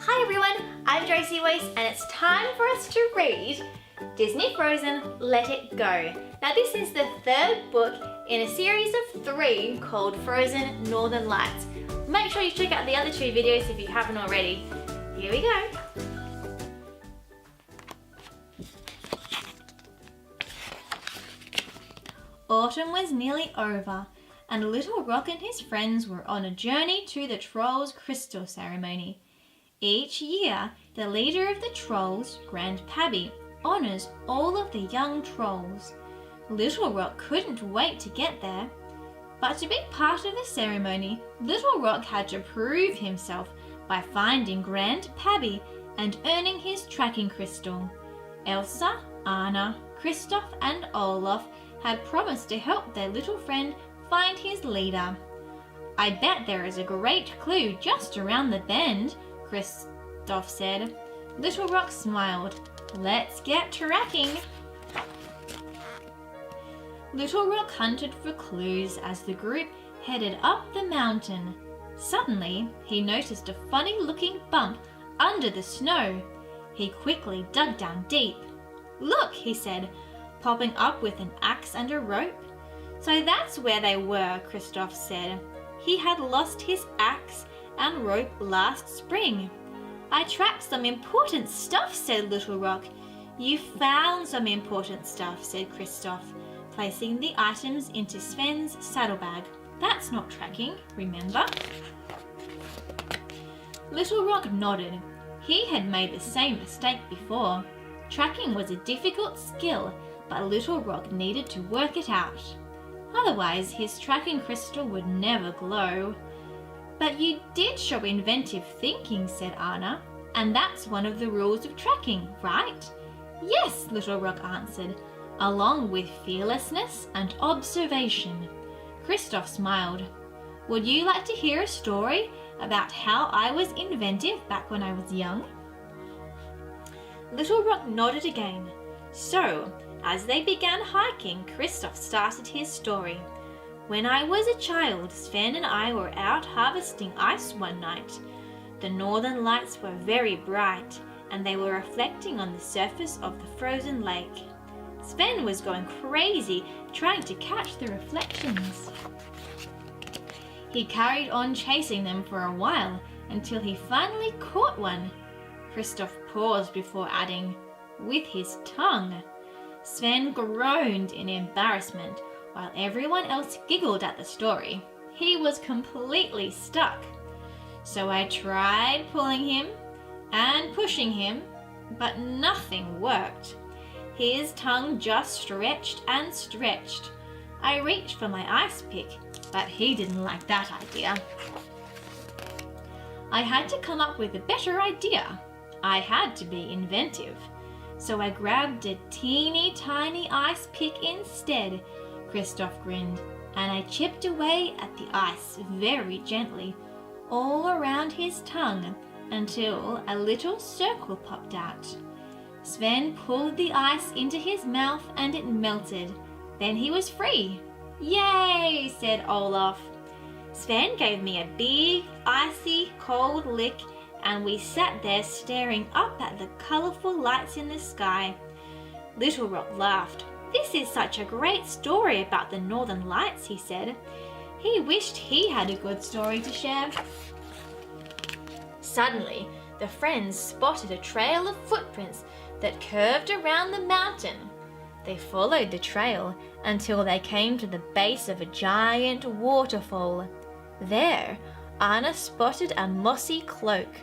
Hi everyone, I'm Josiewose and it's time for us to read Disney Frozen Let It Go. Now this is the third book in a series of 3 called Frozen Northern Lights. Make sure you check out the other 2 videos if you haven't already. Here we go. Autumn was nearly over and Little Rock and his friends were on a journey to the Trolls' Crystal Ceremony. Each year, the leader of the Trolls, Grand Pabbie, honours all of the young trolls. Little Rock couldn't wait to get there. But to be part of the ceremony, Little Rock had to prove himself by finding Grand Pabbie and earning his tracking crystal. Elsa, Anna, Kristoff and Olaf had promised to help their little friend find his leader. "I bet there is a great clue just around the bend," Kristoff said. Little Rock smiled. "Let's get tracking." Little Rock hunted for clues as the group headed up the mountain. Suddenly, he noticed a funny-looking bump under the snow. He quickly dug down deep. "Look," he said, popping up with an axe and a rope. "So that's where they were," Kristoff said. He had lost his axe and rope last spring. "I tracked some important stuff," said Little Rock. "You found some important stuff," said Kristoff, placing the items into Sven's saddlebag. "That's not tracking, remember?" Little Rock nodded. He had made the same mistake before. Tracking was a difficult skill, but Little Rock needed to work it out. Otherwise, his tracking crystal would never glow. "But you did show inventive thinking," said Anna, "and that's one of the rules of tracking, right?" "Yes," Little Rock answered, "along with fearlessness and observation." Kristoff smiled. "Would you like to hear a story about how I was inventive back when I was young?" Little Rock nodded again. So, as they began hiking, Kristoff started his story. "When I was a child, Sven and I were out harvesting ice one night. The northern lights were very bright, and they were reflecting on the surface of the frozen lake. Sven was going crazy trying to catch the reflections. He carried on chasing them for a while until he finally caught one." Kristoff paused before adding, "with his tongue." Sven groaned in embarrassment while everyone else giggled at the story. He was completely stuck. "So I tried pulling him and pushing him, but nothing worked. His tongue just stretched and stretched. I reached for my ice pick, but he didn't like that idea. I had to come up with a better idea. I had to be inventive. So I grabbed a teeny tiny ice pick instead," Kristoff grinned, "and I chipped away at the ice very gently, all around his tongue, until a little circle popped out. Sven pulled the ice into his mouth and it melted. Then he was free." "Yay!" said Olaf. "Sven gave me a big, icy, cold lick, and we sat there staring up at the colourful lights in the sky." Little Rock laughed. "This is such a great story about the Northern Lights," he said. He wished he had a good story to share. Suddenly, the friends spotted a trail of footprints that curved around the mountain. They followed the trail until they came to the base of a giant waterfall. There, Anna spotted a mossy cloak.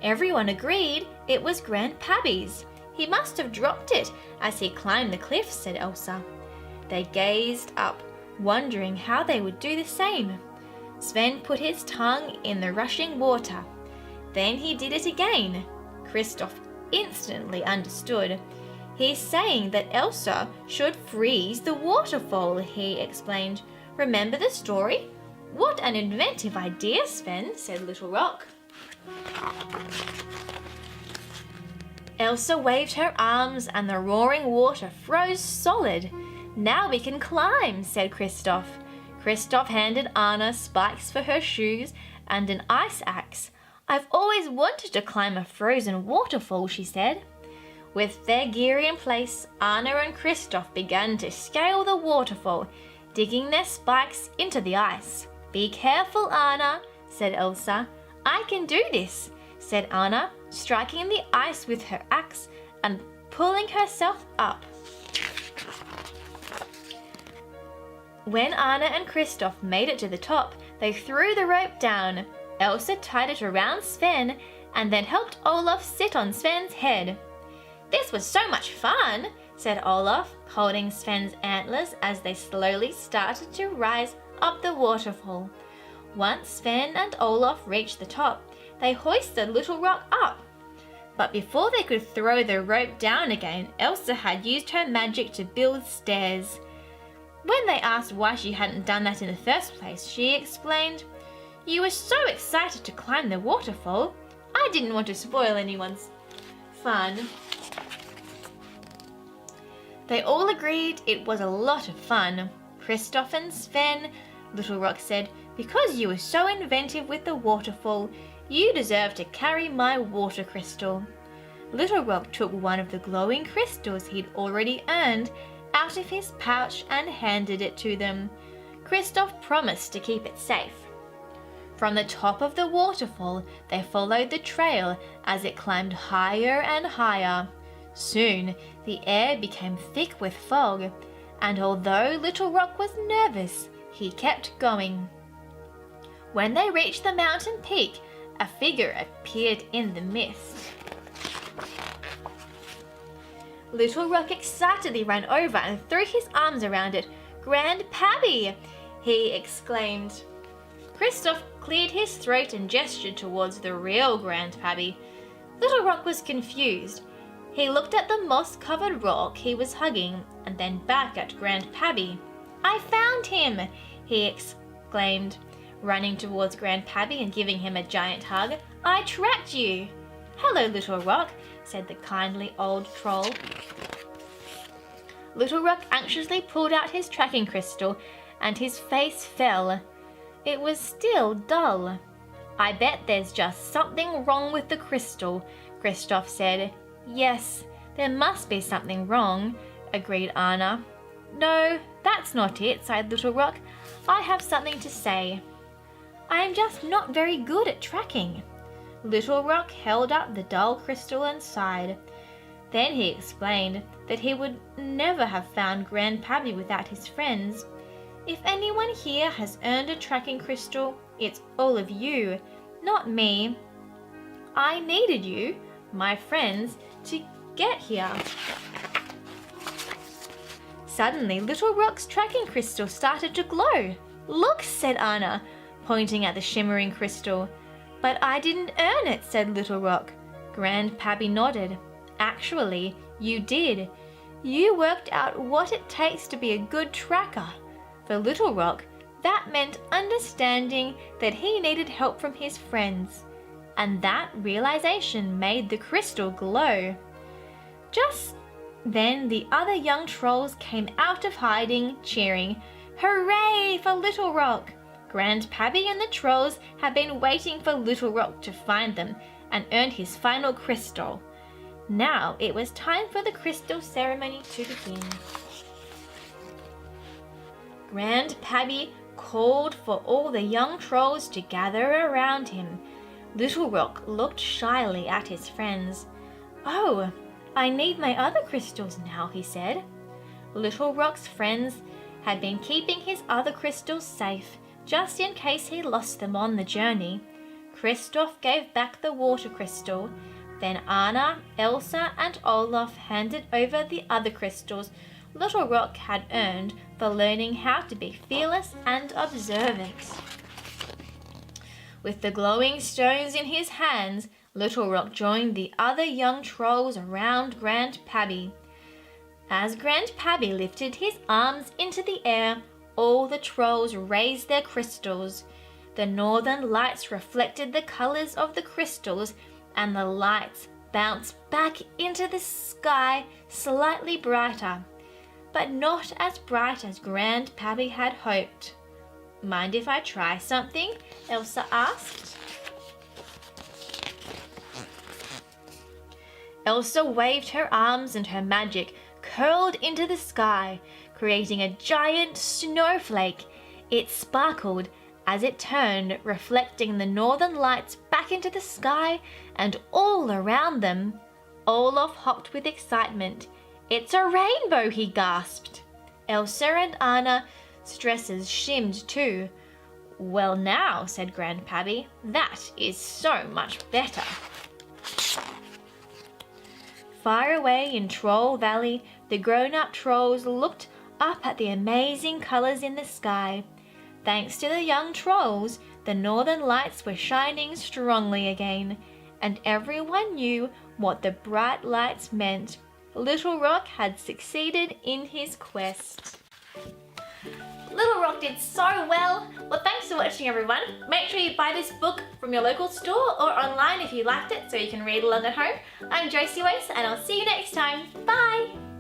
Everyone agreed it was Grand Pabbie's. "He must have dropped it as he climbed the cliff," said Elsa. They gazed up, wondering how they would do the same. Sven put his tongue in the rushing water. Then he did it again. Kristoff instantly understood. "He's saying that Elsa should freeze the waterfall," he explained. "Remember the story?" "What an inventive idea, Sven," said Little Rock. Elsa waved her arms and the roaring water froze solid. "Now we can climb," said Kristoff. Kristoff handed Anna spikes for her shoes and an ice axe. I've always wanted to climb a frozen waterfall, she said. With their gear in place, Anna and Kristoff began to scale the waterfall, digging their spikes into the ice. Be careful, Anna, said Elsa. I can do this, said Anna, striking the ice with her axe and pulling herself up. When Anna and Kristoff made it to the top, they threw the rope down. Elsa tied it around Sven and then helped Olaf sit on Sven's head. This was so much fun, said Olaf, holding Sven's antlers as they slowly started to rise up the waterfall. Once Sven and Olaf reached the top, they hoisted Little Rock up. But before they could throw the rope down again, Elsa had used her magic to build stairs. When they asked why she hadn't done that in the first place, she explained, "You were so excited to climb the waterfall. I didn't want to spoil anyone's fun." They all agreed it was a lot of fun. Kristoff and Sven, Little Rock said, "Because you were so inventive with the waterfall, you deserve to carry my water crystal." Little Rock took one of the glowing crystals he'd already earned out of his pouch and handed it to them. Kristoff promised to keep it safe. From the top of the waterfall, they followed the trail as it climbed higher and higher. Soon, the air became thick with fog, and although Little Rock was nervous, he kept going. When they reached the mountain peak, a figure appeared in the mist. Little Rock excitedly ran over and threw his arms around it. "Grand Pabbie!" he exclaimed. Kristoff cleared his throat and gestured towards the real Grand Pabbie. Little Rock was confused. He looked at the moss-covered rock he was hugging and then back at Grand Pabbie. "I found him!" he exclaimed, running towards Grand Pabbie and giving him a giant hug. "I tracked you!" "Hello, Little Rock," said the kindly old troll. Little Rock anxiously pulled out his tracking crystal and his face fell. It was still dull. "I bet there's just something wrong with the crystal," Kristoff said. "Yes, there must be something wrong," agreed Anna. "No, that's not it," sighed Little Rock. "I have something to say. I am just not very good at tracking." Little Rock held up the dull crystal and sighed. Then he explained that he would never have found Grand Pabbie without his friends. "If anyone here has earned a tracking crystal, it's all of you, not me. I needed you, my friends, to get here." Suddenly, Little Rock's tracking crystal started to glow. "Look," said Anna, pointing at the shimmering crystal. "But I didn't earn it," said Little Rock. Grand Pabbie nodded. "Actually, you did. You worked out what it takes to be a good tracker." For Little Rock, that meant understanding that he needed help from his friends. And that realization made the crystal glow. Just then, the other young trolls came out of hiding, cheering, "Hooray for Little Rock!" Grand Pabbie and the trolls had been waiting for Little Rock to find them and earn his final crystal. Now it was time for the crystal ceremony to begin. Grand Pabbie called for all the young trolls to gather around him. Little Rock looked shyly at his friends. "Oh, I need my other crystals now," he said. Little Rock's friends had been keeping his other crystals safe, just in case he lost them on the journey. Kristoff gave back the water crystal. Then Anna, Elsa, and Olaf handed over the other crystals Little Rock had earned for learning how to be fearless and observant. With the glowing stones in his hands, Little Rock joined the other young trolls around Grand Pabbie. As Grand Pabbie lifted his arms into the air, all the trolls raised their crystals. The northern lights reflected the colors of the crystals, and the lights bounced back into the sky slightly brighter, but not as bright as Grand Pabbie had hoped. "Mind if I try something?" Elsa asked. Elsa waved her arms and her magic curled into the sky, creating a giant snowflake. It sparkled as it turned, reflecting the northern lights back into the sky and all around them. Olaf hopped with excitement. "It's a rainbow," he gasped. Elsa and Anna's dresses shimmed too. "Well now," said Grandpabbie, "that is so much better." Far away in Troll Valley, the grown-up trolls looked up at the amazing colors in the sky. Thanks to the young trolls, the northern lights were shining strongly again, and everyone knew what the bright lights meant. Little Rock had succeeded in his quest. Little Rock did so well. Well, thanks for watching, everyone. Make sure you buy this book from your local store or online if you liked it so you can read along at home. I'm Josiewose, and I'll see you next time. Bye!